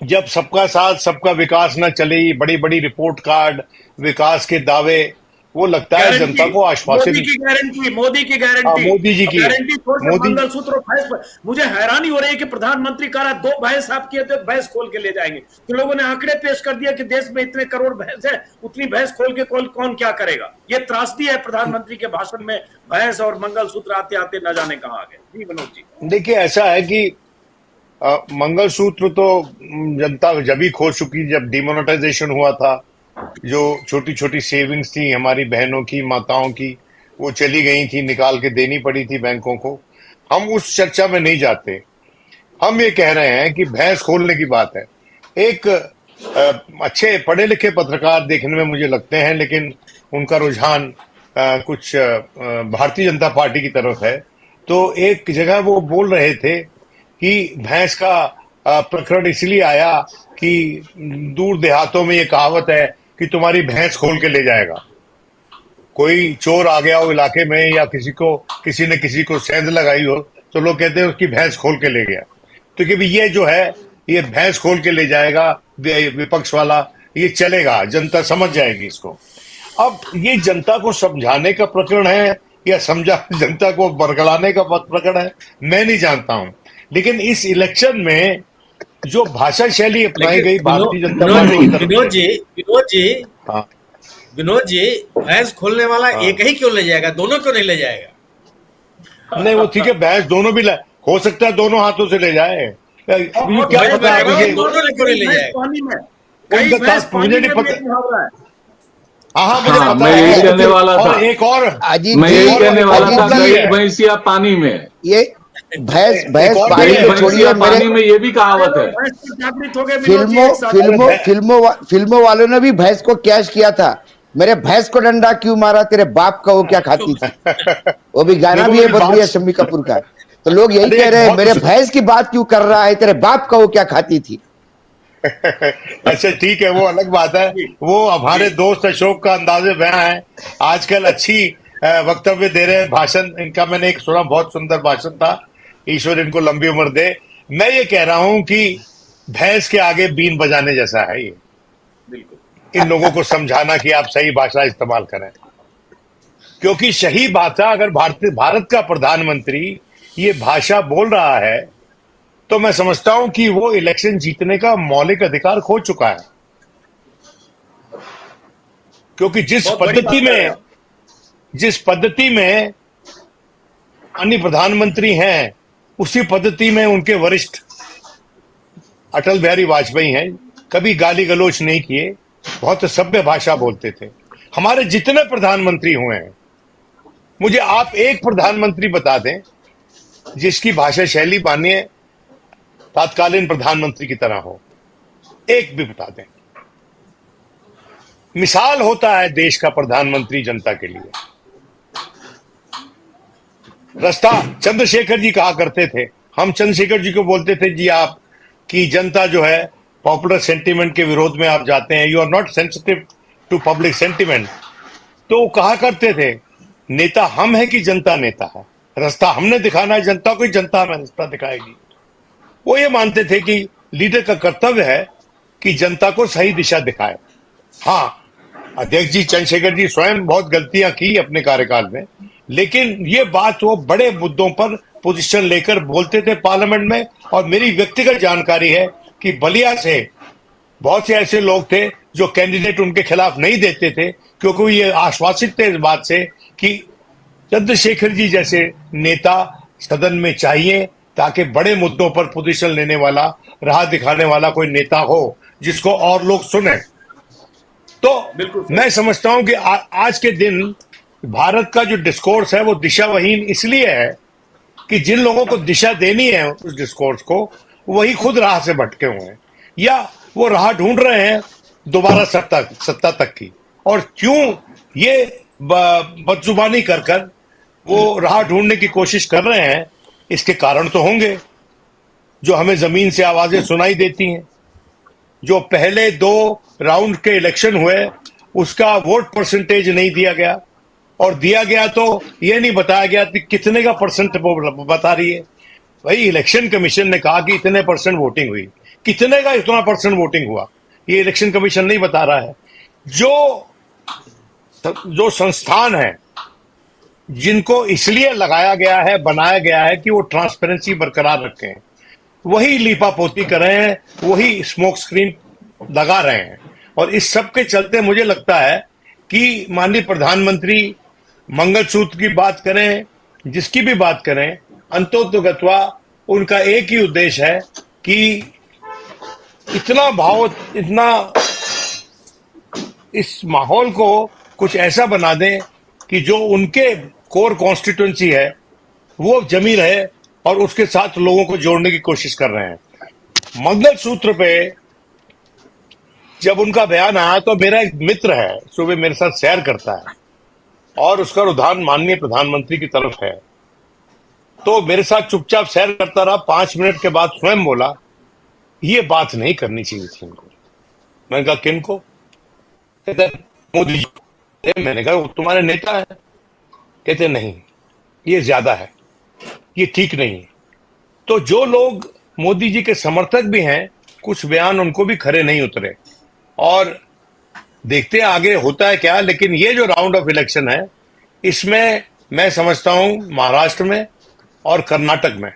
जब सबका साथ सबका विकास न चले, ये बड़ी बड़ी रिपोर्ट कार्ड, विकास के दावे, वो लगता है गारंटी, जनता को आश्वासित। मोदी की गारंटी, मोदी की हाँ, गारंटी। मोदी जी अब की है। गारंटी छोड़ के मोदी मंगलसूत्र और भैंस पर मुझे हैरानी हो रही है कि प्रधानमंत्री कह रहा है 2 भैंस आप किए तो भैंस खोल के ले जाएंगे। तो लोगों ने आंकड़े पेश कर दिया कि देश में इतने करोड़ भैंस है, उतनी भैंस खोल के कौन क्या करेगा। ये त्रासदी है प्रधानमंत्री के भाषण में, भैंस और मंगलसूत्र आते आते न जाने कहां आ गए। जी मनोज जी। देखिए, ऐसा है कि मंगलसूत्र तो जनता जब ही खो चुकी जब डिमोनेटाइजेशन हुआ था। जो छोटी छोटी सेविंग्स थी हमारी बहनों की, माताओं की, वो चली गई थी, निकाल के देनी पड़ी थी बैंकों को। हम उस चर्चा में नहीं जाते। हम ये कह रहे हैं कि भैंस खोलने की बात है। एक अच्छे पढ़े लिखे पत्रकार देखने में मुझे लगते हैं, लेकिन उनका रुझान कुछ भारतीय जनता पार्टी की तरफ है। तो एक जगह वो बोल रहे थे कि भैंस का प्रकरण इसलिए आया कि दूर देहातों में ये कहावत है कि तुम्हारी भैंस खोल के ले जाएगा। कोई चोर आ गया हो इलाके में, या किसी ने किसी को सेंध लगाई हो, तो लोग कहते हैं उसकी भैंस खोल के ले गया। तो कि भी ये जो है, ये भैंस खोल के ले जाएगा विपक्ष वाला, ये चलेगा, जनता समझ जाएगी इसको। अब ये जनता को समझाने का प्रकरण है या समझा जनता को बरगलाने का प्रकरण है, मैं नहीं जानता हूं। लेकिन इस इलेक्शन में जो भाषा शैली अपनाई लेकिन गई भारतीय जनता विनोद पार्टी जी, की तरफ विनोद से। जी, विनोद जी, हाँ, विनोद जी, भैंस खोलने वाला हाँ। एक ही क्यों ले जाएगा? दोनों क्यों नहीं ले जाएगा? नहीं, वो ठीक है, भैंस दोनों भी हो सकता है दोनों हाथों से ले जाए। मुझे और क्या वही भैंस तो मैं पता कह है, रहा पानी हूँ, मुझे में दोनों भी, क्यों नहीं कई ले भैंस जाएगा? पानी में, कई उनका भैंस मुझे पानी नहीं में भी पता। एक मुहावरा है। हाँ हाँ, मुझे हाँ, पता मैं है। यही कहने वाला था। और एक और मैं यही कहने वाला एक था, और भी गई है। भैंसिया पानी में। ये भैंस एक भैंस और भी पानी गई है। में छोड़िए। भैंसिया मेरे पानी में, ये भी सारे कहावत लोग है। भैंस पर जागृत हो गए विनोद जी फिल्मों एक साथ। फिल्मों अरे फिल्मों फिल्मों वालों ने भी भैंस को कैश किया था। मेरे भैंस को डंडा क्यों मारा, तेरे बाप का वो क्या खाती थी। वो भी गाना देखो, भी है, मेरी बहुत बात। बढ़िया, शम्मी कपूर का। तो लोग यही अरे कह एक रहे हैं, मेरे बहुत भैंस की बात क्यों कर रहा है, तेरे बाप का वो क्या खाती थी। अच्छा, ठीक है, वो अलग बात है। जी वो हमारे जी। दोस्त अशोक का अंदाजे बयां है। आजकल अच्छी वक्तव्य दे रहे हैं, भाषण इनका मैंने एक सुना, बहुत सुंदर भाषण था। ईश्वर इनको लंबी उम्र दे। मैं ये कह रहा हूं कि भैंस के आगे बीन बजाने जैसा है ये, बिल्कुल। इन लोगों को समझाना कि आप सही भाषा इस्तेमाल करें। क्योंकि सही भाषा, अगर भारत का प्रधानमंत्री ये भाषा बोल रहा है, तो मैं समझता हूं कि वो इलेक्शन जीतने का मौलिक अधिकार खो चुका है। क्योंकि बहुत बड़ी बात कर रहे हैं आप। जिस पद्धति में अन्य प्रधानमंत्री हैं, उसी पद्धति में उनके वरिष्ठ अटल बिहारी वाजपेयी हैं। कभी गाली गलौज नहीं किए, बहुत सभ्य भाषा बोलते थे। हमारे जितने प्रधानमंत्री हुए हैं, मुझे आप एक प्रधानमंत्री बता दें जिसकी भाषा शैली मानिए तत्कालीन प्रधानमंत्री की तरह हो। एक भी बता दें। मिसाल होता है देश का प्रधानमंत्री जनता के लिए। रास्ता चंद्रशेखर जी कहा करते थे, हम चंद्रशेखर जी को बोलते थे, जी आप की जनता जो है पॉपुलर सेंटीमेंट के विरोध में आप जाते हैं, you are not sensitive to public sentiment. तो वो कहा करते थे, नेता हम है कि जनता नेता है, रास्ता हमने दिखाना है जनता को, जनता हमें रास्ता दिखाएगी। वो ये मानते थे कि लीडर का कर्तव्य है कि जनता को सही दिशा दिखाए। हाँ, अध्यक्ष जी चंद्रशेखर जी स्वयं बहुत गलतियां की अपने कार्यकाल में, लेकिन ये बात वो बड़े मुद्दों पर पोजीशन लेकर बोलते थे पार्लियामेंट में। और मेरी व्यक्तिगत जानकारी है कि बलिया से बहुत से ऐसे लोग थे जो कैंडिडेट उनके खिलाफ नहीं देते थे, क्योंकि ये आश्वासित थे इस बात से कि चंद्रशेखर जी जैसे नेता सदन में चाहिए, ताकि बड़े मुद्दों पर पोजीशन लेने वाला, राह दिखाने वाला कोई नेता हो जिसको और लोग सुने। तो बिल्कुल सही। मैं समझता हूं कि आज के दिन भारत का जो डिस्कोर्स है वो दिशाविहीन इसलिए है कि जिन लोगों को दिशा देनी है उस डिस्कोर्स को, वही खुद राह से भटके हुए हैं, या वो राह ढूंढ रहे हैं दोबारा सत्ता तक की। और क्यों ये बदजुबानी कर कर वो राह ढूंढने की कोशिश कर रहे हैं, इसके कारण तो होंगे जो हमें जमीन से आवाजें सुनाई देती हैं। जो पहले 2 राउंड के इलेक्शन हुए, उसका वोट परसेंटेज नहीं दिया गया, और दिया गया तो यह नहीं बताया गया कि कितने का परसेंट वो बता रही है। भाई, इलेक्शन कमीशन ने कहा कि इतने परसेंट वोटिंग हुई, कितने का इतना परसेंट वोटिंग हुआ, ये इलेक्शन कमीशन नहीं बता रहा है। जो संस्थान है जिनको इसलिए लगाया गया है, बनाया गया है कि वो ट्रांसपेरेंसी बरकरार रखें, वही लीपापोती कर रहे हैं, वही स्मोक स्क्रीन लगा रहे हैं। और इस सब के चलते मुझे लगता है कि माननीय प्रधानमंत्री मंगलसूत्र की बात करें, जिसकी भी बात करें, अंतोतोगत्वा उनका एक ही उद्देश्य है कि इतना इस माहौल को कुछ ऐसा बना दें कि जो उनके कोर कॉन्स्टिट्यूंसी है वो जमी रहे, और उसके साथ लोगों को जोड़ने की कोशिश कर रहे हैं। मंगलसूत्र पे जब उनका बयान आया तो मेरा एक मित्र है, सुबह मेरे साथ सैर करता है और उसका रुझान माननीय प्रधानमंत्री की तरफ है, तो मेरे साथ चुपचाप सैर करता रहा। 5 मिनट के बाद स्वयं बोला, ये बात नहीं करनी चाहिए थी इनको। मैंने कहा किनको? कहते मोदी जी। मैंने कहा वो तुम्हारे नेता है। कहते नहीं, ये ज्यादा है, ये ठीक नहीं है। तो जो लोग मोदी जी के समर्थक भी हैं, कुछ बयान उनको भी खरे नहीं उतरे, और देखते हैं आगे होता है क्या। लेकिन ये जो राउंड ऑफ इलेक्शन है, इसमें मैं समझता हूं महाराष्ट्र में और कर्नाटक में,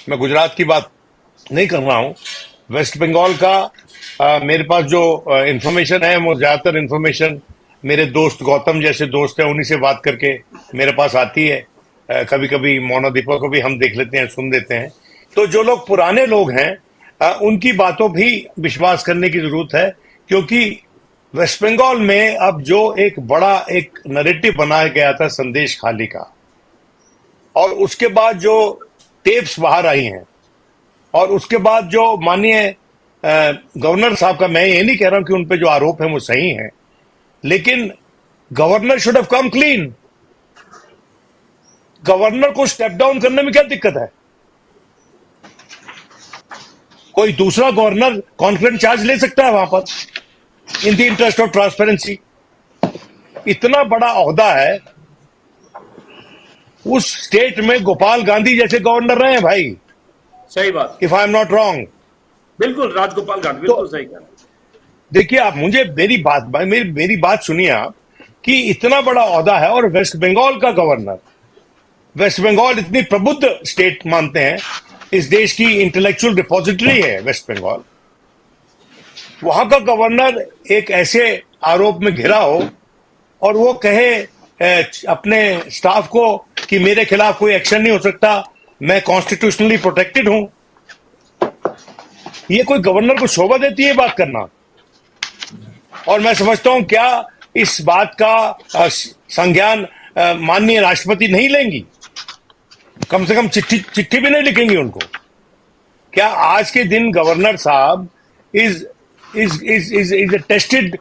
मैं गुजरात की बात नहीं कर रहा हूं, वेस्ट बंगाल का मेरे पास जो इंफॉर्मेशन है, वो ज्यादातर इंफॉर्मेशन मेरे दोस्त गौतम जैसे दोस्त हैं उन्हीं से बात करके मेरे पास आती है। कभी कभी मोना दीपक को भी हम देख लेते हैं, सुन देते हैं। तो जो लोग पुराने लोग हैं उनकी बातों भी विश्वास करने की जरूरत है, क्योंकि वेस्ट बंगाल में अब जो एक बड़ा एक नैरेटिव बनाया गया था संदेश खाली का, और उसके बाद जो टेप्स बाहर आई हैं, और उसके बाद जो माननीय गवर्नर साहब का, मैं ये नहीं कह रहा हूं कि उन पे जो आरोप है वो सही है, लेकिन governor should have come clean. Governor को स्टेप डाउन करने में क्या दिक्कत है? कोई दूसरा गवर्नर कॉन्फ्रेंस चार्ज ले सकता है वहां पर in the interest of transparency. इतना बड़ा ओहदा है, उस स्टेट में गोपाल गांधी जैसे गवर्नर रहे हैं भाई, सही बात, if I am not wrong. बिल्कुल राजगोपाल गांधी, बिल्कुल सही कहा। देखिए आप मुझे मेरी बात सुनिए आप, कि इतना बड़ा ओहदा है, और वेस्ट बंगाल का गवर्नर, वेस्ट बंगाल इतनी प्रबुद्ध स्टेट मानते हैं, इस देश की इंटेलेक्चुअल रिपोजिटरी है वेस्ट बंगाल, वहां का गवर्नर एक ऐसे आरोप में घिरा हो और वो कहे अपने स्टाफ को कि मेरे खिलाफ कोई एक्शन नहीं हो सकता, मैं कॉन्स्टिट्यूशनली प्रोटेक्टेड हूं। ये कोई गवर्नर को शोभा देती है बात करना? और मैं समझता हूं क्या इस बात का संज्ञान माननीय राष्ट्रपति नहीं लेंगी? कम से कम चिट्ठी भी नहीं लिखेंगी उनको? क्या आज के दिन गवर्नर साहब is a tested,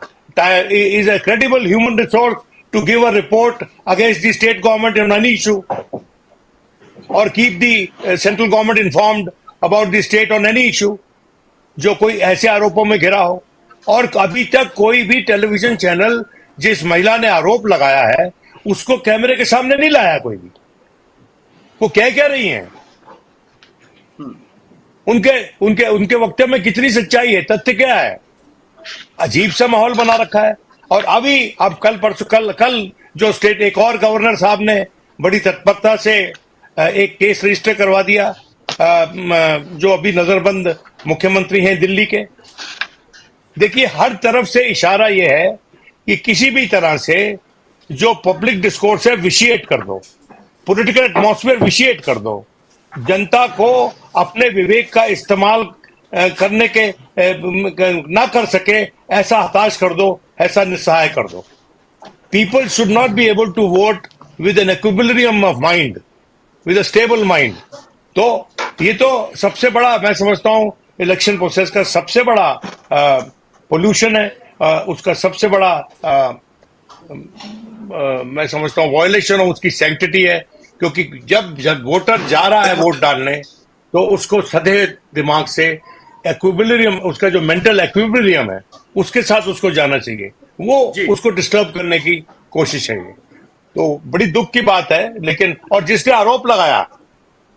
is a credible human resource to give a report against the state government on any issue, or keep the central government informed about the state on any issue, जो कोई ऐसे आरोपों में घिरा हो। और अभी तक कोई भी टेलीविजन चैनल जिस महिला ने आरोप लगाया है उसको कैमरे के सामने नहीं लाया कोई भी। वो कह रही हैं, उनके वक्तव्य में कितनी सच्चाई है, तथ्य क्या है? अजीब सा माहौल बना रखा है। और अब कल जो स्टेट एक और गवर्नर साहब ने बड़ी तत्परता से एक केस रजिस्टर करवा दिया, जो अभी नजरबंद मुख्यमंत्री हैं दिल्ली के। देखिए हर तरफ से इशारा यह है कि किसी भी तरह से जो पब्लिक डिस्कोर्स है विशिएट कर दो, पॉलिटिकल एटमॉस्फेयर विशिएट कर दो, जनता को अपने विवेक का इस्तेमाल करने के ना कर सके ऐसा हताश कर दो, ऐसा निस्सहाय कर दो। People should not be able to vote with an equilibrium of mind, with a stable mind. तो ये तो सबसे बड़ा मैं समझता हूं इलेक्शन प्रोसेस का सबसे बड़ा पोल्यूशन है, उसका सबसे बड़ा मैं समझता हूं वायलेशन ऑफ उसकी सैंक्टिटी है। क्योंकि जब वोटर जा रहा है वोट डालने, तो उसको सधे दिमाग से एक्विलिब्रियम, उसका जो मेंटल एक्विलिब्रियम है उसके साथ उसको जाना चाहिए, वो उसको डिस्टर्ब करने की कोशिश है ये। तो बड़ी दुख की बात है। लेकिन और जिसने आरोप लगाया,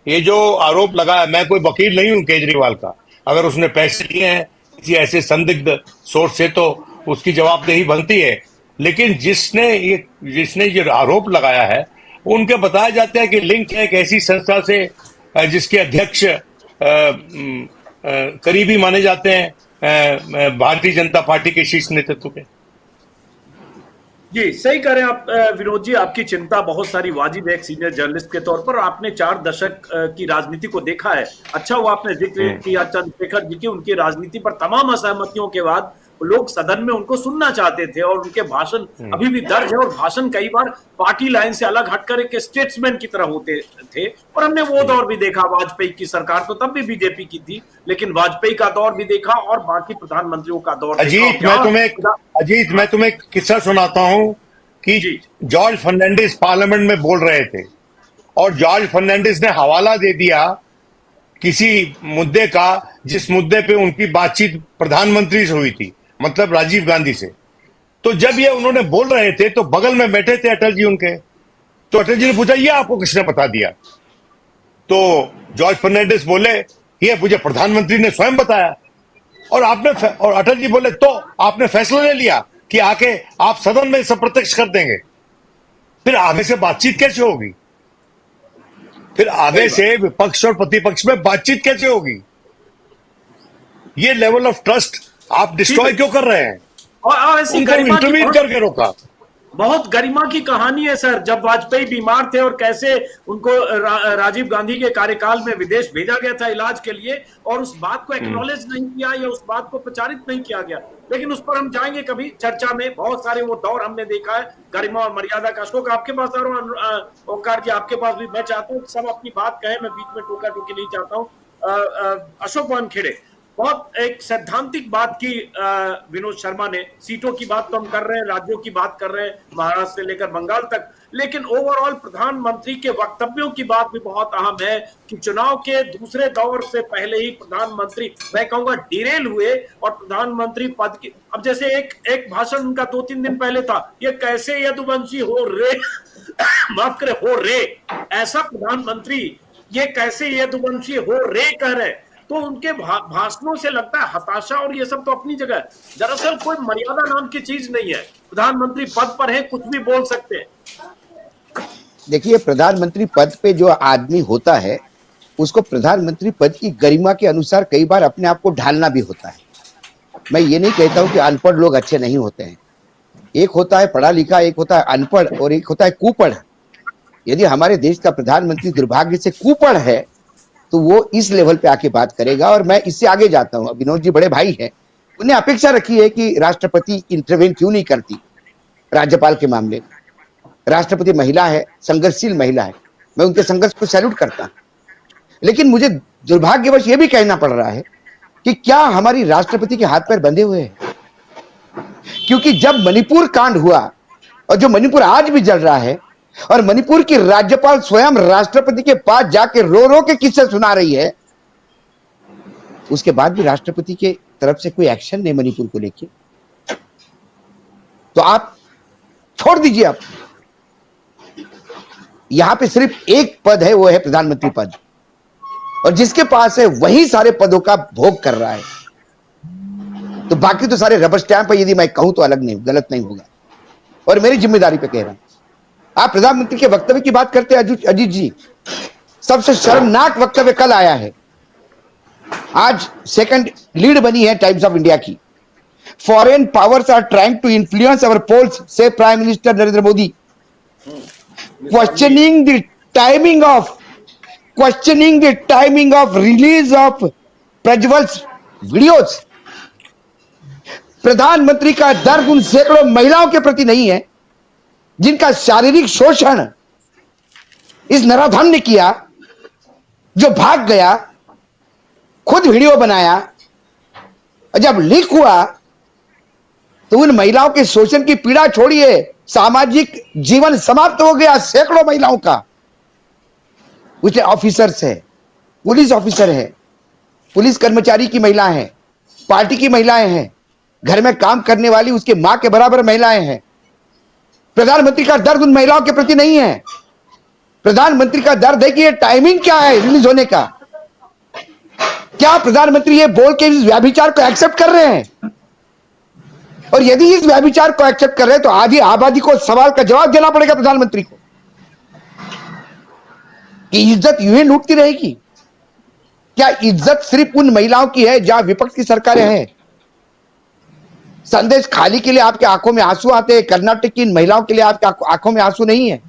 ये जो आरोप लगाया, मैं कोई वकील नहीं हूं केजरीवाल का, अगर उसने पैसे लिए हैं किसी ऐसे संदिग्ध सोर्स से तो उसकी जवाबदेही बनती है। लेकिन जिसने ये आरोप लगाया है उनके बताया जाता है कि लिंक है एक ऐसी संस्था से जिसके अध्यक्ष करीबी माने जाते हैं भारतीय जनता पार्टी के शीर्ष नेतृत्व के। जी सही कह रहे हैं आप विनोद जी, आपकी चिंता बहुत सारी वाजिब है एक सीनियर जर्नलिस्ट के तौर पर। आपने 4 दशक की राजनीति को देखा है। अच्छा वो आपने जिक्र किया चंद्रशेखर जी की, उनकी राजनीति पर तमाम असहमतियों के बाद लोग सदन में उनको सुनना चाहते थे और उनके भाषण अभी भी दर्ज है और भाषण कई बार पार्टी लाइन से अलग हटकर एक स्टेट्समैन की तरह होते थे। और हमने वो दौर भी देखा, वाजपेयी की सरकार तो तब भी बीजेपी की थी, लेकिन वाजपेयी का दौर भी देखा और बाकी प्रधानमंत्रियों का दौर। अजीत मैं तुम्हें एक किस्सा सुनाता हूं कि जॉर्ज फर्नांडिस पार्लियामेंट में बोल रहे थे और जॉर्ज फर्नांडिस ने हवाला दे दिया किसी मुद्दे का जिस मुद्दे पे उनकी बातचीत प्रधानमंत्री से हुई थी, मतलब राजीव गांधी से। तो जब ये उन्होंने बोल रहे थे तो बगल में बैठे थे अटल जी उनके, तो अटल जी ने पूछा ये आपको किसने बता दिया? तो जॉर्ज फर्नांडिस बोले ये मुझे प्रधानमंत्री ने स्वयं बताया। और अटल जी बोले तो आपने फैसला ले लिया कि आके आप सदन में सब प्रत्यक्ष कर देंगे, फिर आगे से बातचीत कैसे होगी? फिर आगे से विपक्ष और प्रतिपक्ष में बातचीत कैसे होगी? ये लेवल ऑफ ट्रस्ट आप डिस्ट्रॉय क्यों कर रहे हैं? और ऐसी इंटरव्यू करके रोका। बहुत गरिमा की कहानी है सर, जब वाजपेयी बीमार थे और कैसे उनको राजीव गांधी के कार्यकाल में विदेश भेजा गया था इलाज के लिए और उस बात को एक्नॉलेज नहीं किया या उस बात को प्रचारित नहीं किया गया। लेकिन उस पर हम जाएंगे कभी चर्चा में। बहुत सारे वो दौर हमने देखा है, गरिमा और मर्यादा का। अशोक आपके पास ओंकार जी आपके पास भी, मैं चाहता हूँ सब अपनी बात कहे, मैं बीच में टोका टोकी नहीं चाहता हूँ। अशोक वानखेड़े, बहुत एक सैद्धांतिक बात की विनोद शर्मा ने। सीटों की बात तो हम कर रहे हैं, राज्यों की बात कर रहे हैं, महाराष्ट्र से लेकर बंगाल तक, लेकिन ओवरऑल प्रधानमंत्री के वक्तव्यों की बात भी बहुत अहम है कि चुनाव के दूसरे दौर से पहले ही प्रधानमंत्री, मैं कहूंगा, डिरेल हुए और प्रधानमंत्री पद की, अब जैसे एक भाषण उनका 2-3 दिन पहले था, ये कैसे यदुवंशी हो रे माफ करे हो रे, ऐसा प्रधानमंत्री ये कैसे यदुवंशी हो रे कह रहे। तो उनके भाषणों से लगता है हताशा और ये सब तो अपनी जगह। दरअसल कोई मर्यादा नाम की चीज नहीं है, प्रधानमंत्री पद पर है, कुछ भी बोल सकते हैं। देखिए, प्रधानमंत्री पद पे जो आदमी होता है उसको प्रधानमंत्री पद की गरिमा के अनुसार कई बार अपने आप को ढालना भी होता है। मैं ये नहीं कहता हूं कि अनपढ़ लोग अच्छे नहीं होते हैं। एक होता है पढ़ा लिखा, एक होता है अनपढ़ और एक होता है कुपढ़। यदि हमारे देश का प्रधानमंत्री दुर्भाग्य से कुपढ़ है तो वो इस लेवल पे आके बात करेगा। और मैं इससे आगे जाता हूं, विनोद जी बड़े भाई हैं, उन्हें अपेक्षा रखी है कि राष्ट्रपति इंटरवेन क्यों नहीं करती राज्यपाल के मामले में। राष्ट्रपति महिला है, संघर्षशील महिला है, मैं उनके संघर्ष को सैल्यूट करता हूं। लेकिन मुझे दुर्भाग्यवश ये भी कहना पड़ रहा है कि क्या हमारी राष्ट्रपति के हाथ पैर बंधे हुए हैं? क्योंकि जब मणिपुर कांड हुआ और जो मणिपुर आज भी जल रहा है और मणिपुर की राज्यपाल स्वयं राष्ट्रपति के पास जाके रो रो के किस्से सुना रही है, उसके बाद भी राष्ट्रपति के तरफ से कोई एक्शन नहीं मणिपुर को लेके, तो आप छोड़ दीजिए। आप यहां पे सिर्फ एक पद है, वो है प्रधानमंत्री पद, और जिसके पास है वही सारे पदों का भोग कर रहा है। तो बाकी तो सारे रबर स्टैंप है, यदि मैं कहूं तो अलग नहीं, गलत नहीं होगा और मेरी जिम्मेदारी पे कह रहा हूं। आप प्रधानमंत्री के वक्तव्य की बात करते हैं अजीत जी, सबसे शर्मनाक वक्तव्य कल आया है। आज सेकंड लीड बनी है टाइम्स ऑफ इंडिया की। Foreign powers are trying to influence our polls, says prime minister Narendra Modi, questioning the timing of release of Prajwal's videos. प्रधानमंत्री का दर्द उन सैकड़ों महिलाओं के प्रति नहीं है जिनका शारीरिक शोषण इस नराधम ने किया, जो भाग गया, खुद वीडियो बनाया, और जब लीक हुआ तो उन महिलाओं के शोषण की पीड़ा छोड़िए, सामाजिक जीवन समाप्त हो गया सैकड़ों महिलाओं का। उसके ऑफिसर्स है, पुलिस ऑफिसर है, पुलिस कर्मचारी की महिलाएं हैं, पार्टी की महिलाएं हैं, घर में काम करने वाली उसके मां के बराबर महिलाएं हैं। प्रधानमंत्री का दर्द उन महिलाओं के प्रति नहीं है। प्रधानमंत्री का दर्द है कि ये टाइमिंग क्या है रिलीज होने का। क्या प्रधानमंत्री ये बोल के इस व्यभिचार को एक्सेप्ट कर रहे हैं? और यदि इस व्यभिचार को एक्सेप्ट कर रहे हैं तो आधी आबादी को सवाल का जवाब देना पड़ेगा प्रधानमंत्री को कि इज्जत यूं ही लूटती रहेगी? क्या इज्जत सिर्फ उन महिलाओं की है जहां विपक्ष की सरकारें हैं? संदेश खाली के लिए आपके आंखों में आंसू आते हैं, कर्नाटक की इन महिलाओं के लिए आपके आंखों में आंसू नहीं है,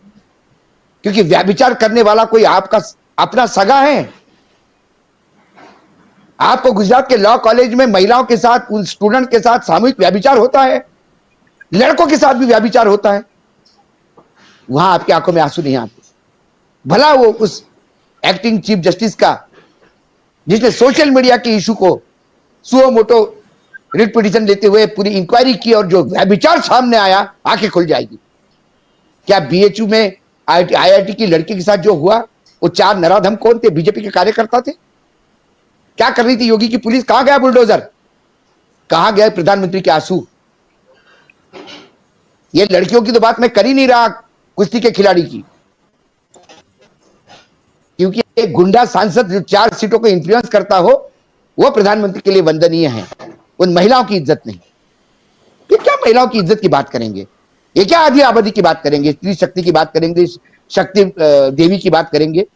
क्योंकि व्यभिचार करने वाला कोई आपका अपना सगा है। आपको गुजरात के लॉ कॉलेज में महिलाओं के साथ, उन स्टूडेंट के साथ सामूहिक व्यभिचार होता है, लड़कों के साथ भी व्यभिचार होता है, वहां आपकी आंखों में आंसू नहीं आते। भला वो उस एक्टिंग चीफ जस्टिस का जिसने सोशल मीडिया के इशू को सुओ मोटो रिट पिटीशन लेते हुए पूरी इंक्वायरी की और जो व्यभिचार सामने आया, आंखें खुल जाएगी। क्या बीएचयू में आईआईटी की लड़की के साथ जो हुआ, वो 4 नराधम कौन थे? बीजेपी के कार्यकर्ता थे। क्या कर रही थी योगी की पुलिस? कहां गया बुलडोजर? कहां गए प्रधानमंत्री के आंसू? ये लड़कियों की तो बात मैं कर ही नहीं रहा कुश्ती के खिलाड़ी की, क्योंकि एक गुंडा सांसद जो 4 सीटों को इन्फ्लुएंस करता हो, वो प्रधानमंत्री के लिए वंदनीय है, उन महिलाओं की इज्जत नहीं। ये क्या महिलाओं की इज्जत की बात करेंगे? ये क्या आधी आबादी की बात करेंगे? स्त्री शक्ति की बात करेंगे? शक्ति देवी की बात करेंगे?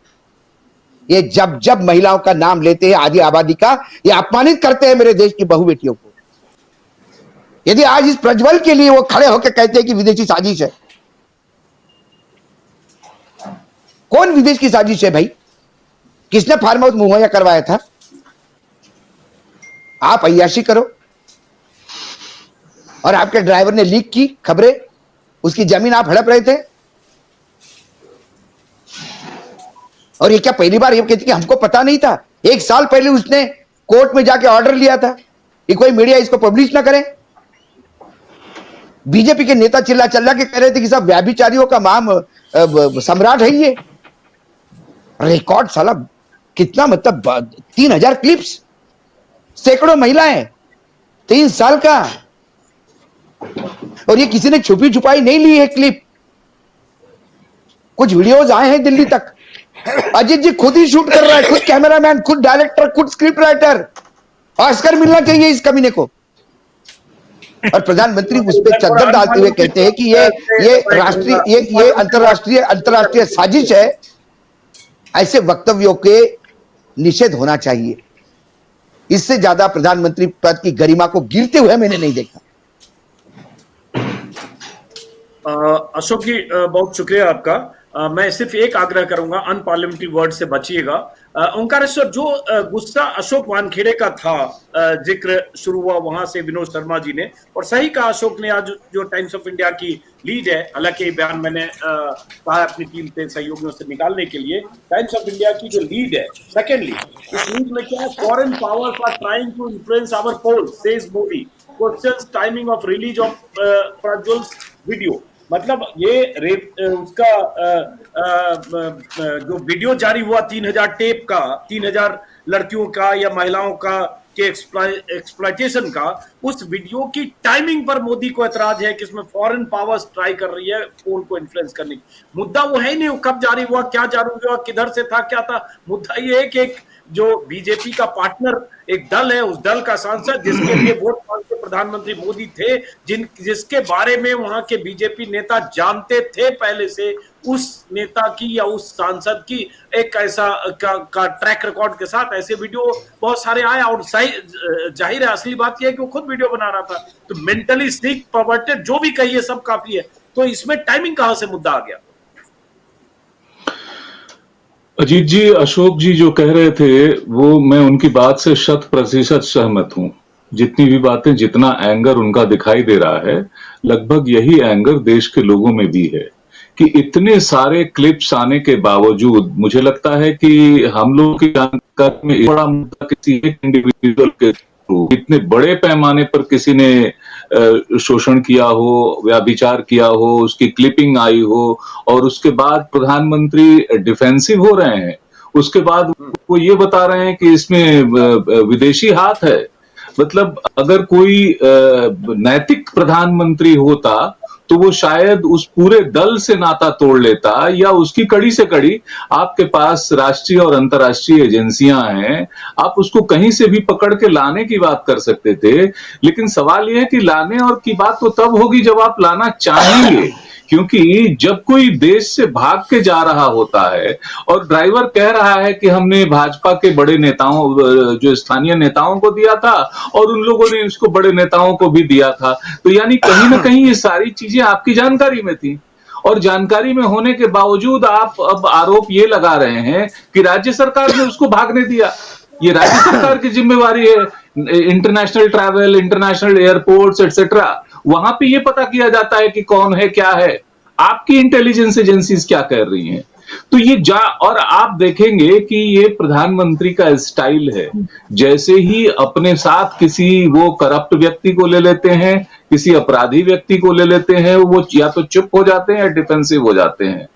ये जब जब महिलाओं का नाम लेते हैं, आधी आबादी का, ये अपमानित करते हैं मेरे देश की बहु बेटियों को। यदि आज इस प्रज्वल के लिए वो खड़े होकर कहते हैं कि विदेशी साजिश है, कौन विदेश की साजिश है भाई? किसने फार्म हाउस मुहैया करवाया था? आप अय्याशी करो और आपके ड्राइवर ने लीक की खबरें, उसकी जमीन आप हड़प रहे थे। और ये क्या पहली बार ये कहती कि हमको पता नहीं था? 1 साल पहले उसने कोर्ट में जाके ऑर्डर लिया था कि कोई मीडिया इसको पब्लिश ना करे। बीजेपी के नेता चिल्ला चिल्ला के कह रहे थे कि सब व्यभिचारियों का सम्राट है ये। रिकॉर्ड साला कितना, मतलब 3000 क्लिप्स, सैकड़ों महिलाएं, 3 साल का। और ये किसी ने छुपी छुपाई नहीं ली है क्लिप। कुछ वीडियोज आए हैं दिल्ली तक, अजीत जी खुद ही शूट कर रहा है, खुद कैमरामैन, खुद डायरेक्टर, खुद स्क्रिप्ट राइटर। ऑस्कर मिलना चाहिए इस कमीने को। और प्रधानमंत्री उस पर चद्दर डालते हुए कहते हैं कि ये राष्ट्रीय, ये अंतरराष्ट्रीय साजिश है। ऐसे वक्तव्यों के निषेध होना चाहिए। इससे ज्यादा प्रधानमंत्री पद की गरिमा को गिरते हुए मैंने नहीं देखा। अशोक जी, बहुत शुक्रिया आपका। मैं सिर्फ एक आग्रह करूंगा, अनपार्लियामेंट्री वर्ड से बचिएगा। ओंकारेश्वर, जो गुस्सा अशोक वानखेड़े का था, जिक्र शुरू हुआ वहां से विनोद शर्मा जी ने, और सही कहा अशोक ने, आज जो टाइम्स ऑफ इंडिया की लीड है, हालांकि बयान मैंने कहा अपनी टीम से सहयोगियों से निकालने के लिए, टाइम्स ऑफ इंडिया की जो लीड है, सेकेंडली इस लीड में क्या है? Foreign powers are trying to influence our polls, says Modi, questions timing of release of Prajwal's video. मतलब ये उसका जो वीडियो जारी हुआ 3000 टेप का, 3000 लड़कियों का या महिलाओं का के एक्सप्लॉयटेशन का, उस वीडियो की टाइमिंग पर मोदी को एतराज है कि इसमें फॉरेन पावर्स ट्राई कर रही है पोल को इन्फ्लुएंस करने की। मुद्दा वो है ही नहीं, वो कब जारी हुआ, क्या जारी हुआ, किधर से था, क्या था। मुद्दा ये है कि एक जो बीजेपी का पार्टनर एक दल है, उस दल का सांसद जिसके लिए वोट मांगते प्रधानमंत्री मोदी थे, जिसके बारे में वहां के बीजेपी नेता जानते थे पहले से, उस नेता की या उस सांसद की एक ऐसा का ट्रैक रिकॉर्ड के साथ ऐसे वीडियो बहुत सारे आए। और सही जाहिर है, असली बात यह है कि वो खुद वीडियो बना रहा था। तो मेंटली सिक, परवर्टेड, जो भी कहिए सब काफी है। तो इसमें टाइमिंग कहां से मुद्दा आ गया? अजीत जी, अशोक जी जो कह रहे थे वो मैं उनकी बात से 100% सहमत हूं। जितनी भी बातें, जितना एंगर उनका दिखाई दे रहा है, लगभग यही एंगर देश के लोगों में भी है कि इतने सारे क्लिप्स आने के बावजूद मुझे लगता है कि हम लोग की जानकारी में बड़ा मुद्दा किसी एक इंडिविजुअल के थ्रू इतने बड़े पैमाने पर किसी ने शोषण किया हो, व्यभिचार किया हो, उसकी क्लिपिंग आई हो और उसके बाद प्रधानमंत्री डिफेंसिव हो रहे हैं। उसके बाद वो ये बता रहे हैं कि इसमें विदेशी हाथ है। मतलब अगर कोई नैतिक प्रधानमंत्री होता तो वो शायद उस पूरे दल से नाता तोड़ लेता, या उसकी कड़ी से कड़ी आपके पास राष्ट्रीय और अंतर्राष्ट्रीय एजेंसियां हैं, आप उसको कहीं से भी पकड़ के लाने की बात कर सकते थे। लेकिन सवाल यह है कि लाने और की बात तो तब होगी जब आप लाना चाहेंगे, क्योंकि जब कोई देश से भाग के जा रहा होता है और ड्राइवर कह रहा है कि हमने भाजपा के बड़े नेताओं, जो स्थानीय नेताओं को दिया था और उन लोगों ने इसको बड़े नेताओं को भी दिया था, तो यानी कहीं ना कहीं ये सारी चीजें आपकी जानकारी में थी, और जानकारी में होने के बावजूद आप अब आरोप ये लगा रहे हैं कि राज्य सरकार ने उसको भागने दिया। ये राज्य सरकार की जिम्मेवारी है। International travel, international airports etcetera, वहां पे ये पता किया जाता है कि कौन है क्या है। आपकी इंटेलिजेंस एजेंसीज क्या कर रही हैं? तो ये और आप देखेंगे कि ये प्रधानमंत्री का स्टाइल है, जैसे ही अपने साथ किसी वो करप्ट व्यक्ति को ले लेते हैं, किसी अपराधी व्यक्ति को ले लेते हैं, वो या तो चुप हो जाते हैं या डिफेंसिव हो जाते हैं।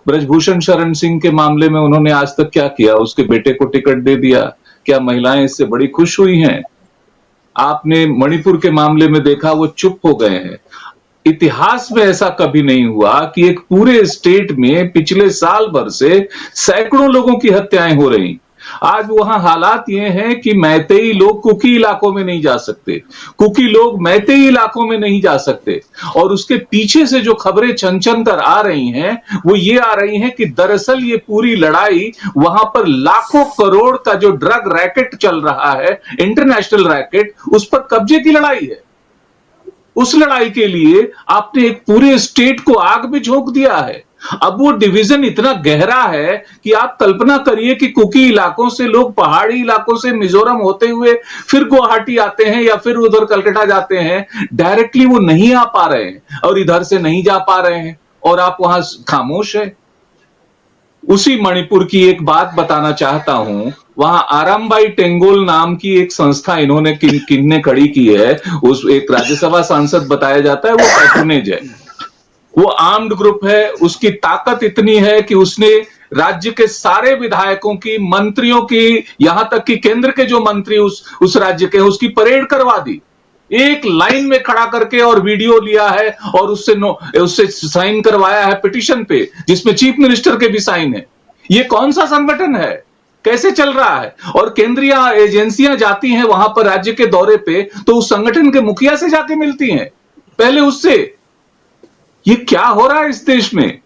ब्रजभूषण शरण सिंह के मामले में उन्होंने आज तक क्या किया? उसके बेटे को टिकट दे दिया। क्या महिलाएं इससे बड़ी खुश हुई हैं? आपने मणिपुर के मामले में देखा, वो चुप हो गए हैं। इतिहास में ऐसा कभी नहीं हुआ कि एक पूरे स्टेट में पिछले साल भर से सैकड़ों लोगों की हत्याएं हो रही। आज वहां हालात ये हैं कि मैतेई लोग कुकी इलाकों में नहीं जा सकते, कुकी लोग मैतेई इलाकों में नहीं जा सकते, और उसके पीछे से जो खबरें छन छन कर आ रही हैं वो ये आ रही हैं कि दरअसल ये पूरी लड़ाई वहां पर लाखों करोड़ का जो ड्रग रैकेट चल रहा है, इंटरनेशनल रैकेट, उस पर कब्जे की लड़ाई है। उस लड़ाई के लिए आपने एक पूरे स्टेट को आग में झोंक दिया है। अब वो डिवीजन इतना गहरा है कि आप कल्पना करिए कि कुकी इलाकों से लोग पहाड़ी इलाकों से मिजोरम होते हुए फिर गुवाहाटी आते हैं या फिर उधर कलकत्ता जाते हैं, डायरेक्टली वो नहीं आ पा रहे हैं और इधर से नहीं जा पा रहे हैं, और आप वहां खामोश है। उसी मणिपुर की एक बात बताना चाहता हूं। वहां आरामबाई टेंगोल नाम की एक संस्था इन्होंने किन्ने खड़ी की है। उस एक राज्यसभा सांसद बताया जाता है, वो पैट्रोनेज है, वो आर्म्ड ग्रुप है। उसकी ताकत इतनी है कि उसने राज्य के सारे विधायकों की, मंत्रियों की, यहां तक कि केंद्र के जो मंत्री उस राज्य के, उसकी परेड करवा दी, एक लाइन में खड़ा करके, और वीडियो लिया है और उससे साइन करवाया है पिटीशन पे, जिसमें चीफ मिनिस्टर के भी साइन है। ये कौन सा संगठन है? कैसे चल रहा है? और केंद्रीय एजेंसियां जाती हैं वहां पर राज्य के दौरे पे, तो उस संगठन के मुखिया से जाके मिलती हैं, पहले उससे। ये क्या हो रहा है इस देश में?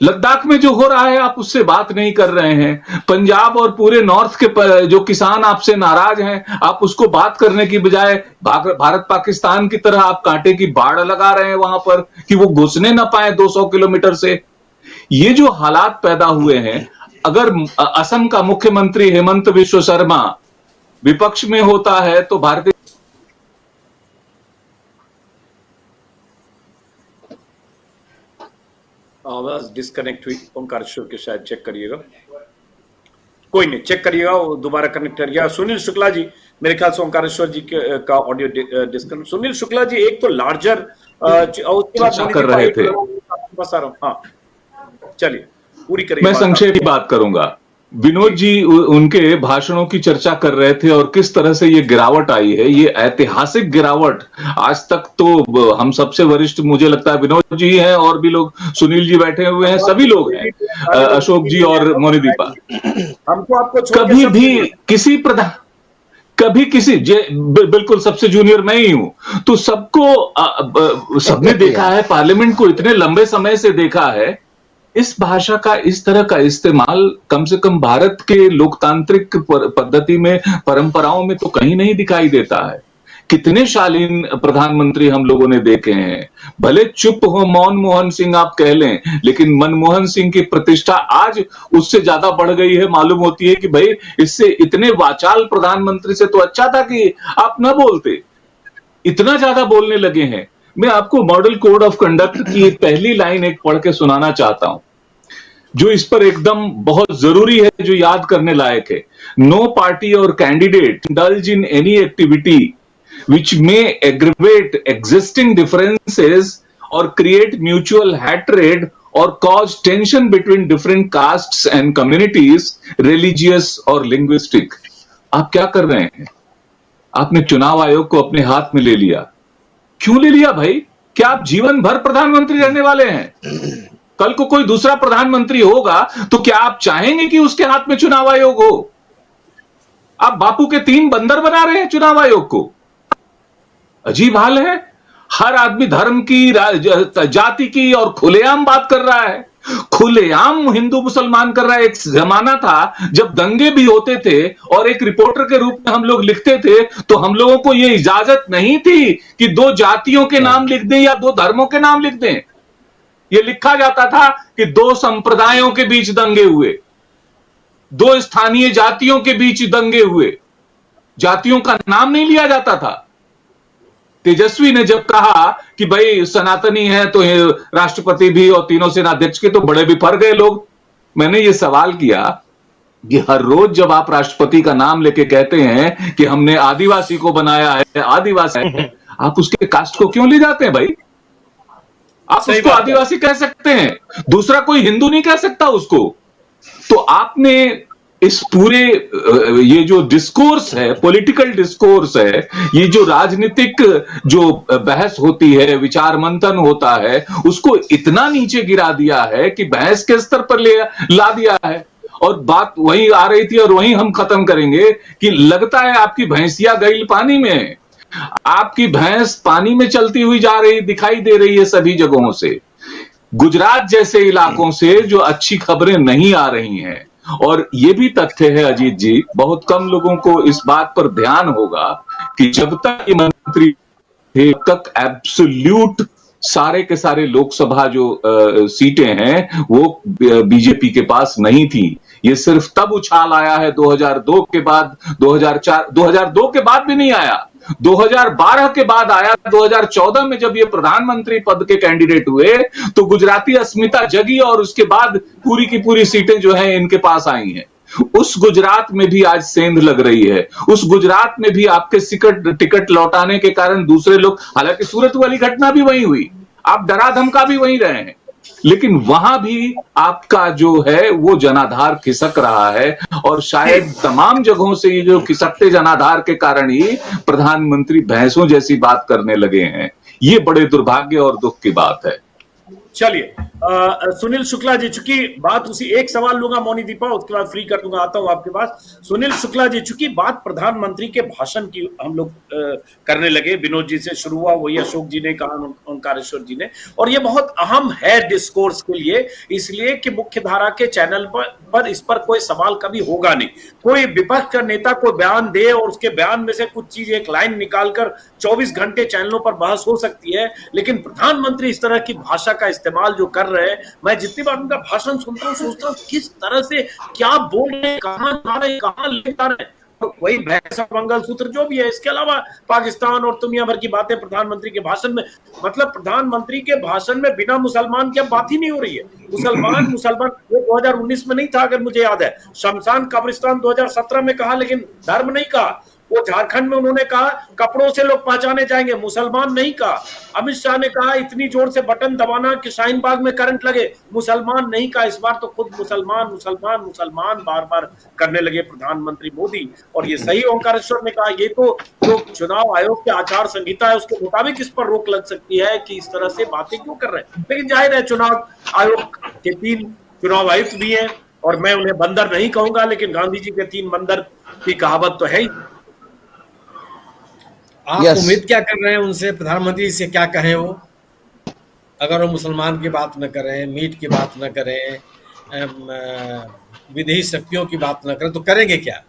लद्दाख में जो हो रहा है आप उससे बात नहीं कर रहे हैं। पंजाब और पूरे नॉर्थ के जो किसान आपसे नाराज हैं, आप उसको बात करने की बजाय भारत पाकिस्तान की तरह आप कांटे की बाड़ लगा रहे हैं वहां पर कि वो घुसने ना पाए 200 किलोमीटर से। ये जो हालात पैदा हुए हैं, अगर असम का मुख्यमंत्री हेमंत बिश्व शर्मा विपक्ष में होता है तो भारतीय आवाज डिस्कनेक्ट हुई। ओंकारेश्वर के शायद चेक करिएगा, कोई नहीं, चेक करिएगा, वो दोबारा कनेक्ट करिएगा। सुनील शुक्ला जी, मेरे ख्याल से ओंकारेश्वर जी का ऑडियो डिस्कनेक्ट। सुनील शुक्ला जी, एक तो लार्जर, उसके बाद कर रहे थे, बस आ रहा हूं। हाँ, चलिए पूरी करिए। मैं संक्षेप की बात करूंगा। विनोद जी उनके भाषणों की चर्चा कर रहे थे और किस तरह से ये गिरावट आई है, ये ऐतिहासिक गिरावट। आज तक तो हम सबसे वरिष्ठ मुझे लगता है विनोद जी हैं, और भी लोग, सुनील जी बैठे हुए हैं, सभी लोग हैं, अशोक जी और मोनिदीपा। हमको आपको कभी भी किसी प्रधान, कभी किसी बिल्कुल सबसे जूनियर मैं ही हूं, तो सबको सबने देखा है, पार्लियामेंट को इतने लंबे समय से देखा है। इस भाषा का इस तरह का इस्तेमाल कम से कम भारत के लोकतांत्रिक पद्धति में, परंपराओं में तो कहीं नहीं दिखाई देता है। कितने शालीन प्रधानमंत्री हम लोगों ने देखे हैं, भले चुप हो, मनमोहन सिंह आप कह लें, लेकिन मनमोहन सिंह की प्रतिष्ठा आज उससे ज्यादा बढ़ गई है। मालूम होती है कि भाई इससे इतने वाचाल प्रधानमंत्री से तो अच्छा था कि आप न बोलते, इतना ज्यादा बोलने लगे हैं। मैं आपको मॉडल कोड ऑफ कंडक्ट की एक पहली लाइन एक पढ़ के सुनाना चाहता हूं, जो इस पर एकदम बहुत जरूरी है, जो याद करने लायक है। नो पार्टी और candidate indulge in any activity which may aggravate existing differences or create mutual hatred or cause tension between different castes and communities, religious or linguistic। आप क्या कर रहे हैं? आपने चुनाव आयोग को अपने हाथ में ले लिया। क्यों ले लिया भाई? क्या आप जीवन भर प्रधानमंत्री रहने वाले हैं? कल को कोई दूसरा प्रधानमंत्री होगा तो क्या आप चाहेंगे कि उसके हाथ में चुनाव आयोग हो? आप बापू के 3 बंदर बना रहे हैं चुनाव आयोग को। अजीब हाल है। हर आदमी धर्म की, जाति की और खुलेआम बात कर रहा है। खुलेआम हिंदू मुसलमान कर रहा है। एक जमाना था जब दंगे भी होते थे और एक रिपोर्टर के रूप में हम लोग लिखते थे तो हम लोगों को यह इजाजत नहीं थी कि 2 जातियों के नाम लिख दें या 2 धर्मों के नाम लिख दें। यह लिखा जाता था कि 2 संप्रदायों के बीच दंगे हुए, 2 स्थानीय जातियों के बीच दंगे हुए। जातियों का नाम नहीं लिया जाता था। तेजस्वी ने जब कहा कि भाई सनातनी है तो राष्ट्रपति भी और तीनों सेनाध्यक्ष के तो बड़े विफर गए लोग। मैंने ये सवाल किया कि हर रोज जब आप राष्ट्रपति का नाम लेके कहते हैं कि हमने आदिवासी को बनाया है, आदिवासी है, आप उसके कास्ट को क्यों ले जाते हैं भाई? आप उसको आदिवासी कह सकते हैं, दूसरा कोई हिंदू नहीं कह सकता उसको। तो आपने इस पूरे ये जो डिस्कोर्स है, पॉलिटिकल डिस्कोर्स है, ये जो राजनीतिक जो बहस होती है, विचार मंथन होता है, उसको इतना नीचे गिरा दिया है कि बहस के स्तर पर ला दिया है। और बात वही आ रही थी और वही हम खत्म करेंगे कि लगता है आपकी भैंसिया गई पानी में। आपकी भैंस पानी में चलती हुई जा रही दिखाई दे रही है सभी जगहों से। गुजरात जैसे इलाकों से जो अच्छी खबरें नहीं आ रही हैं। और ये भी तथ्य है अजीत जी, बहुत कम लोगों को इस बात पर ध्यान होगा कि जब तक ये मंत्री थे तक एब्सोल्यूट सारे के सारे लोकसभा जो सीटें हैं वो बीजेपी के पास नहीं थी। ये सिर्फ तब उछाल आया है 2002 के बाद, 2002 के बाद भी नहीं आया, 2012 के बाद आया। 2014 में जब ये प्रधानमंत्री पद के कैंडिडेट हुए तो गुजराती अस्मिता जगी और उसके बाद पूरी की पूरी सीटें जो हैं इनके पास आई हैं। उस गुजरात में भी आज सेंध लग रही है। उस गुजरात में भी आपके टिकट लौटाने के कारण दूसरे लोग, हालांकि सूरत वाली घटना भी वही हुई, आप डरा धमका भी वही रहे हैं, लेकिन वहां भी आपका जो है वो जनाधार खिसक रहा है। और शायद तमाम जगहों से ये जो खिसकते जनाधार के कारण ही प्रधानमंत्री भैंसों जैसी बात करने लगे हैं। ये बड़े दुर्भाग्य और दुख की बात है। चलिए सुनील शुक्ला जी, चूंकि बात उसी एक सवाल लूंगा मौनी दीपा, उसके बाद फ्री कर दूंगा, आता हूं आपके पास। सुनील शुक्ला जी, चूंकि बात प्रधानमंत्री के भाषण की हम लोग करने लगे, विनोद जी से शुरू हुआ, वही अशोक जी ने कहा, ओंकारेश्वर जी ने, और ये बहुत अहम है डिस्कोर्स के लिए, इसलिए कि मुख्य धारा के चैनल पर इस पर कोई सवाल कभी होगा नहीं। कोई विपक्ष का नेता कोई बयान दे और उसके बयान में से कुछ चीज एक लाइन निकालकर 24 घंटे चैनलों पर बहस हो सकती है, लेकिन प्रधानमंत्री इस तरह की भाषा का इस्तेमाल जो कर रहे हैं, मैं जितनी बार उनका भाषण सुनता हूँ सोचता हूँ किस तरह से क्या बोल रहे हैं, कहां जा रहे हैं, कहां ले जा रहे हैं। वही भैंसा मंगलसूत्र जो भी है, इसके अलावा पाकिस्तान और दुनिया भर की बातें प्रधानमंत्री के भाषण में, मतलब प्रधानमंत्री के भाषण में बिना मुसलमान की अब बात ही नहीं हो रही है। मुसलमान 2019 में नहीं था, अगर मुझे याद है, शमशान कब्रिस्तान 2017 में कहा, लेकिन धर्म नहीं कहा। वो झारखंड में उन्होंने कहा कपड़ों से लोग पहचाने जाएंगे, मुसलमान नहीं कहा। अमित शाह ने कहा इतनी जोर से बटन दबाना कि शाहीन बाग में करंट लगे, मुसलमान नहीं कहा। इस बार तो खुद मुसलमान मुसलमान मुसलमान बार बार करने लगे प्रधानमंत्री मोदी। और ये सही ओंकारेश्वर ने कहा, ये तो जो चुनाव आयोग की आचार संहिता है उसके मुताबिक इस पर रोक लग सकती है कि इस तरह से बातें क्यों कर रहे हैं। लेकिन जाहिर है चुनाव आयोग के 3 चुनाव आयुक्त भी हैं, और मैं उन्हें बंदर नहीं कहूंगा, लेकिन गांधी जी के 3 बंदर की कहावत तो है ही। आप उम्मीद क्या कर रहे हैं उनसे, प्रधानमंत्री से क्या कहें वो? अगर वो मुसलमान की बात न करें, मीट की बात न करें, विदेशी शक्तियों की बात न करें, तो करेंगे क्या?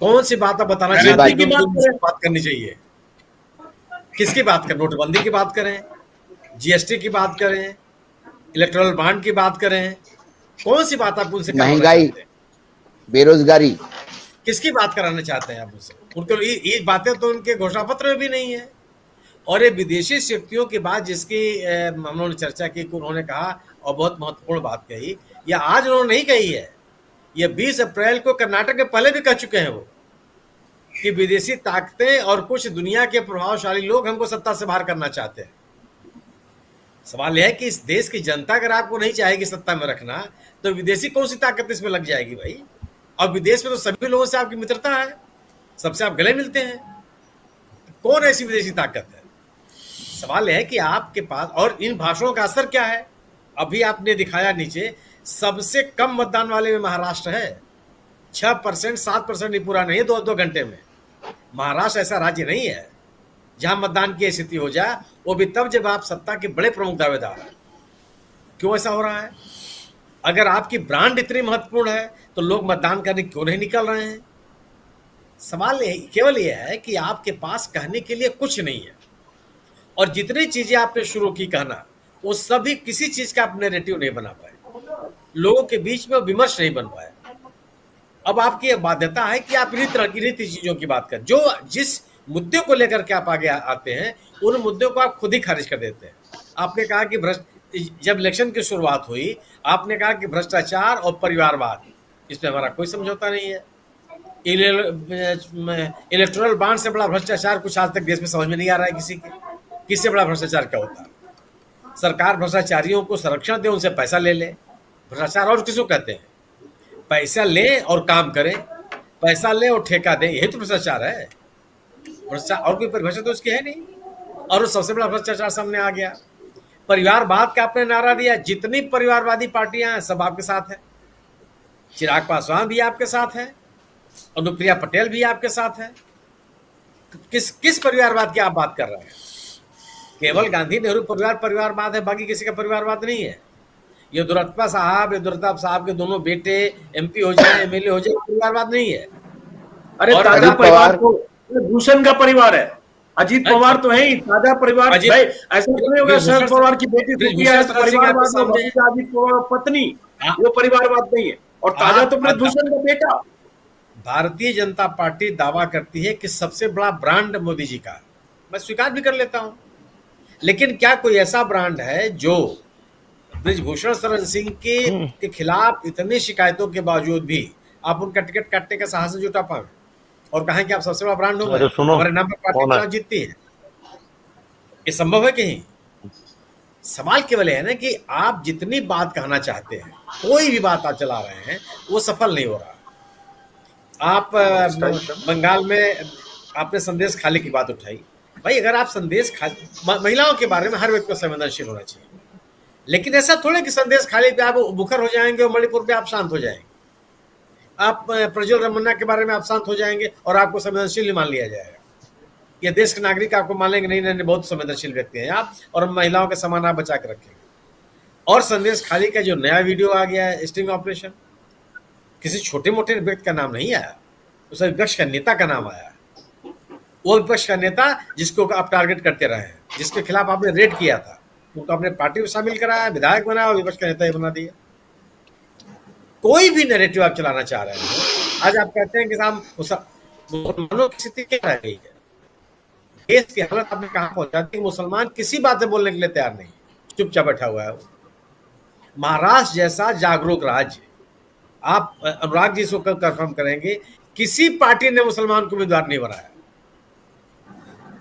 कौन सी बात आप बताना चाहते हैं कि बात करनी चाहिए? किसकी बात करें? नोटबंदी की बात करें, जीएसटी की बात करें, इलेक्टोरल बॉन्ड की बात करें? कौन सी बात आप उनसे, महंगाई, बेरोजगारी, किसकी बात कराना चाहते हैं आप उनसे? उनको ये बातें तो उनके घोषणा पत्र में भी नहीं है। और ये विदेशी शक्तियों की बात जिसकी हम लोगों ने चर्चा की, उन्होंने कहा और बहुत महत्वपूर्ण बात कही, या आज उन्होंने नहीं कही है, ये 20 अप्रैल को कर्नाटक में पहले भी कह चुके हैं वो, कि विदेशी ताकतें और कुछ दुनिया के प्रभावशाली लोग हमको सत्ता से बाहर करना चाहते हैं। सवाल यह है कि इस देश की जनता अगर आपको नहीं चाहेगी सत्ता में रखना, तो विदेशी कौन सी ताकत इसमें लग जाएगी भाई? और विदेश में तो सभी लोगों से आपकी मित्रता है, सबसे आप गले मिलते हैं। कौन ऐसी विदेशी ताकत है? सवाल यह है कि आपके पास, और इन भाषणों का असर क्या है? अभी आपने दिखाया नीचे, सबसे कम मतदान वाले में महाराष्ट्र है। 6%, 7% नहीं, पूरा नहीं, 2 घंटे में। महाराष्ट्र ऐसा राज्य नहीं है जहां मतदान की स्थिति हो जाए, वो भी तब जब आप सत्ता के बड़े प्रमुख दावेदार हैं। क्यों ऐसा हो रहा है? अगर आपकी ब्रांड इतनी महत्वपूर्ण है तो लोग मतदान करने क्यों नहीं निकल रहे हैं? सवाल केवल यह है कि आपके पास कहने के लिए कुछ नहीं है, और जितनी चीजें आपने शुरू की कहना, वो सभी किसी चीज का आप नैरेटिव नहीं बना पाए, लोगों के बीच में विमर्श नहीं बन पाए। अब आपकी यह बाध्यता है कि आप इन्हीं तरह की चीजों की बात करें, जो जिस मुद्दे को लेकर के आप आगे आते हैं, उन मुद्दों को आप खुद ही खारिज कर देते हैं। आपने कहा कि जब इलेक्शन की शुरुआत हुई, आपने कहा कि भ्रष्टाचार और परिवारवाद, इसमें हमारा कोई समझौता नहीं है। इलेक्टोरल बॉन्ड से बड़ा भ्रष्टाचार कुछ आज तक देश में समझ में नहीं आ रहा है किसी के। किससे बड़ा भ्रष्टाचार क्या होता है? सरकार भ्रष्टाचारियों को संरक्षण दे, उनसे पैसा ले ले। भ्रष्टाचार और किसको कहते हैं? पैसा ले और काम करें, पैसा ले और ठेका दे, यही तो भ्रष्टाचार है। भ्रष्टाचार और कोई परिभाषा तो उसकी है नहीं, और सबसे बड़ा भ्रष्टाचार सामने आ गया। परिवारवाद का आपने नारा दिया, जितनी परिवारवादी पार्टियां हैं सब आपके साथ है। चिराग पासवान भी आपके साथ है, अनुप्रिया पटेल भी आपके साथ है। किस परिवारवाद की आप बात कर रहे हैं? केवल गांधी नेहरू परिवारवाद है, बाकी किसी का परिवारवाद नहीं है। येदियुरप्पा साहब के दोनों बेटे एमपी हो जाए, एमएलए हो जाए, परिवारवाद नहीं है। अरे ताजा परिवार तो भूषण का परिवार है, अजीत पवार तो है ही ताजा परिवार। भाई ऐसा नहीं होगा शरद पवार की बेटी अजीत पवार पत्नी, वो परिवारवाद नहीं है। और ताजा तो भूषण का बेटा। भारतीय जनता पार्टी दावा करती है कि सबसे बड़ा ब्रांड मोदी जी का, मैं स्वीकार भी कर लेता हूं, लेकिन क्या कोई ऐसा ब्रांड है जो ब्रिजभूषण शरण सिंह के खिलाफ इतनी शिकायतों के बावजूद भी आप उनका टिकट काटने का साहस नहीं जुटा पाए और कहें कि आप सबसे बड़ा ब्रांड हो गए, हमारे नाम पर पार्टी चुनाव जीतती है? ये संभव है कहीं? सवाल केवल है ना कि आप जितनी बात कहना चाहते हैं, कोई भी बात आप चला रहे हैं, वो सफल नहीं हो रहा। आप बंगाल में आपने संदेश खाली की बात उठाई। भाई अगर आप संदेश खाली, महिलाओं के बारे में हर व्यक्ति को संवेदनशील होना चाहिए, लेकिन ऐसा थोड़ा कि संदेश खाली पे आप बुखर हो जाएंगे और मणिपुर पे आप शांत हो जाएंगे। आप प्रज्वल रमन्ना के बारे में आप शांत हो जाएंगे और आपको संवेदनशील नहीं मान लिया जाएगा। ये देश के नागरिक आपको मानेंगे नहीं, बहुत संवेदनशील व्यक्ति हैं आप, और महिलाओं का सामान आप बचा के रखेंगे। और संदेश खाली का जो नया वीडियो आ गया है, स्टिंग ऑपरेशन, किसी छोटे मोटे व्यक्ति का नाम नहीं आया, उस विपक्ष का नेता का नाम आया। वो विपक्ष का नेता जिसको आप टारगेट करते रहे हैं, जिसके खिलाफ आपने रेड किया था, उनको अपने पार्टी में शामिल कराया, विधायक बनाया और विपक्ष का नेता ही बना दिया। कोई भी नैरेटिव आप चलाना चाह रहे हैं, आज आप कहते हैं कि साहब मुसलमानों की स्थिति क्या रह गई है, देश की हालत आपने कहां पहुंचाती है? मुसलमान किसी बात से बोलने के लिए तैयार नहीं, चुपचाप बैठा हुआ है। महाराष्ट्र जैसा जागरूक राज्य, आप अनुराग जी से कंफर्म करेंगे, किसी पार्टी ने मुसलमान को उम्मीदवार नहीं बनाया।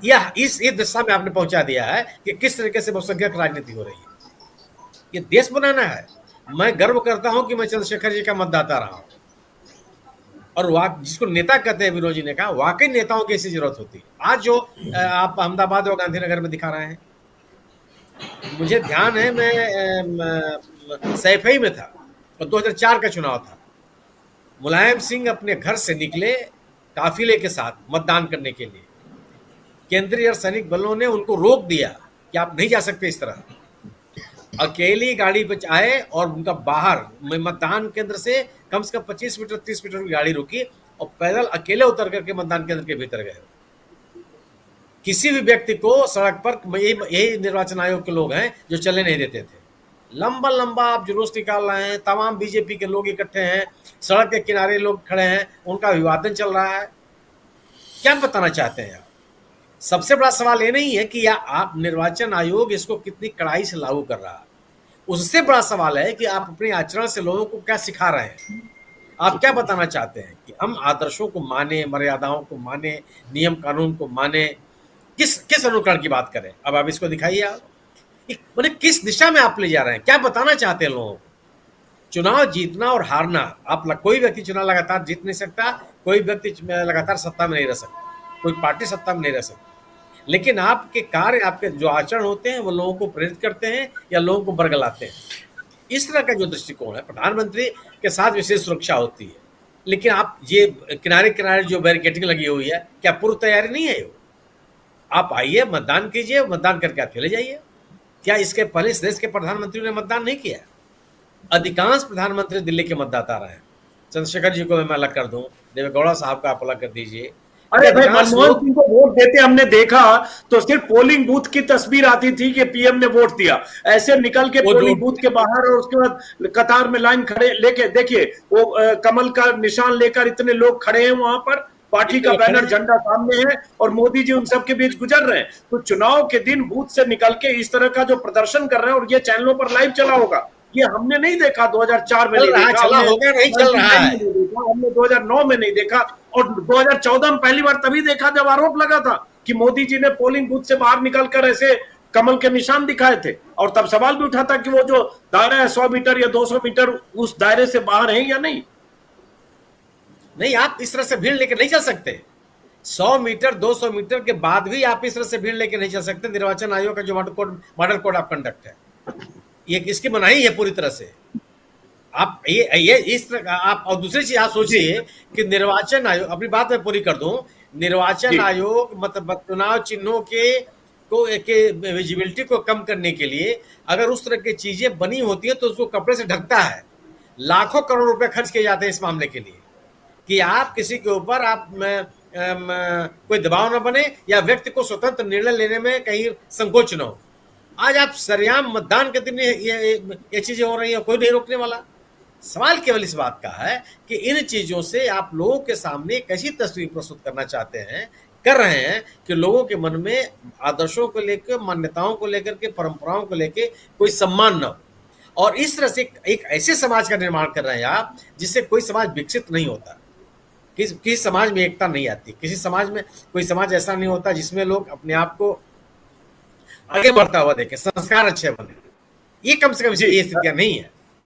यह इस दिशा में आपने पहुंचा दिया है कि किस तरीके से बहुसंख्यक राजनीति हो रही है। ये देश बनाना है। मैं गर्व करता हूं कि मैं चंद्रशेखर जी का मतदाता रहा हूं, और जिसको नेता कहते हैं, विनोद जी ने कहा, वाकई नेताओं की ऐसी जरूरत होती है। आज जो आप अहमदाबाद और गांधीनगर में दिखा रहे हैं, मुझे ध्यान है मैं सैफई में था और 2004 का चुनाव था। मुलायम सिंह अपने घर से निकले काफिले के साथ मतदान करने के लिए, केंद्रीय अर्धसैनिक बलों ने उनको रोक दिया कि आप नहीं जा सकते इस तरह। अकेली गाड़ी पे आए और उनका बाहर मतदान केंद्र से कम 25 मीटर 30 मीटर की गाड़ी रुकी और पैदल अकेले उतर करके मतदान केंद्र के भीतर गए। किसी भी व्यक्ति को सड़क पर, यही निर्वाचन आयोग के लोग हैं जो चलने नहीं देते थे। लंबा लंबा आप जुलूस निकाल रहे हैं, तमाम बीजेपी के लोग इकट्ठे हैं, सड़क के किनारे लोग खड़े हैं, उनका अभिवादन चल रहा है। क्या बताना चाहते हैं आप? सबसे बड़ा सवाल ये नहीं है कि या आप निर्वाचन आयोग इसको कितनी कड़ाई से लागू कर रहा है, उससे बड़ा सवाल है कि आप अपने आचरण से लोगों को क्या सिखा रहे हैं। आप क्या बताना चाहते हैं कि हम आदर्शों को माने, मर्यादाओं को माने, नियम कानून को माने, किस अनुकरण की बात करें? अब आप इसको दिखाइए। आप मैंने किस दिशा में आप ले जा रहे हैं, क्या बताना चाहते हैं लोगों को? चुनाव जीतना और हारना, आप कोई व्यक्ति चुनाव लगातार जीत नहीं सकता, कोई व्यक्ति लगातार सत्ता में नहीं रह सकता, कोई पार्टी सत्ता में नहीं रह सकती, लेकिन आपके कार्य, आपके जो आचरण होते हैं वो लोगों को प्रेरित करते हैं या लोगों को बरगलाते हैं। इस तरह का जो दृष्टिकोण है, प्रधानमंत्री के साथ विशेष सुरक्षा होती है, लेकिन आप ये किनारे किनारे जो बैरिकेडिंग लगी हुई है, क्या पूर्व तैयारी नहीं है? आप आइए, मतदान कीजिए, मतदान करके आप चले जाइए। क्या इसके पहले इस देश के प्रधानमंत्री ने मतदान नहीं किया? अधिकांश प्रधानमंत्री दिल्ली के मतदाता रहे हैं। चंद्रशेखर जी को मैं अलग कर दूं, देवेगौड़ा साहब का आप अलग कर दीजिए। अरे भाई, मनमोहन सिंह को वोट देते हमने देखा तो सिर्फ पोलिंग बूथ की तस्वीर आती थी कि पीएम ने वोट दिया, ऐसे निकल के पोलिंग बूथ के बाहर और उसके बाद कतार में लाइन खड़े लेके, देखिए वो कमल का निशान लेकर इतने लोग खड़े हैं वहां पर, पार्टी का बैनर झंडा सामने है और मोदी जी उन सबके बीच गुजर रहे हैं। तो चुनाव के दिन बूथ से निकल के इस तरह का जो प्रदर्शन कर रहे हैं, और ये चैनलों पर लाइव चला होगा, ये हमने नहीं देखा 2004 में, नहीं देखा, चला होगा, नहीं चल रहा है, हमने 2009 में नहीं देखा, और 2014 में पहली बार तभी देखा जब आरोप लगा था कि मोदी जी ने पोलिंग बूथ से बाहर निकलकर ऐसे कमल के निशान दिखाए थे, और तब सवाल भी उठा था कि वो जो दायरा है 100 मीटर या 200 मीटर उस दायरे से बाहर है या नहीं। नहीं, आप इस तरह से भीड़ लेकर नहीं चल सकते। 100 मीटर 200 मीटर के बाद भी आप इस तरह से भीड़ लेकर नहीं चल सकते। निर्वाचन आयोग का जो मॉडल कोड ऑफ कंडक्ट है, ये इसकी मनाही है पूरी तरह से। आप ये इस तरह आप, और दूसरी चीज आप सोचिए कि निर्वाचन आयोग, अपनी बात मैं पूरी कर दूं, निर्वाचन आयोग मतलब चुनाव चिन्हों के विजिबिलिटी को कम करने के लिए अगर उस तरह की चीजें बनी होती है तो उसको कपड़े से ढकता है। लाखों करोड़ रुपए खर्च किए जाते हैं इस मामले के लिए कि आप किसी के ऊपर आप कोई दबाव न बने या व्यक्ति को स्वतंत्र निर्णय लेने में कहीं संकोच न हो। आज आप सरेआम मतदान के दिन ये चीजें हो रही हैं, कोई नहीं रोकने वाला। सवाल केवल इस बात का है कि इन चीजों से आप लोगों के सामने एक ऐसी तस्वीर प्रस्तुत करना चाहते हैं, कर रहे हैं कि लोगों के मन में आदर्शों को लेकर, मान्यताओं को लेकर के, परंपराओं को लेकर कोई सम्मान न हो, और इस तरह से एक ऐसे समाज का निर्माण कर रहे हैं आप जिससे कोई समाज विकसित नहीं होता। किसी समाज में एकता नहीं आती, किसी समाज में कोई समाज ऐसा नहीं होता जिसमें लोग अपने आप को आगे बढ़ता हुआ देखें, संस्कार अच्छे बने। ये कम से कम ये स्थितियां नहीं है।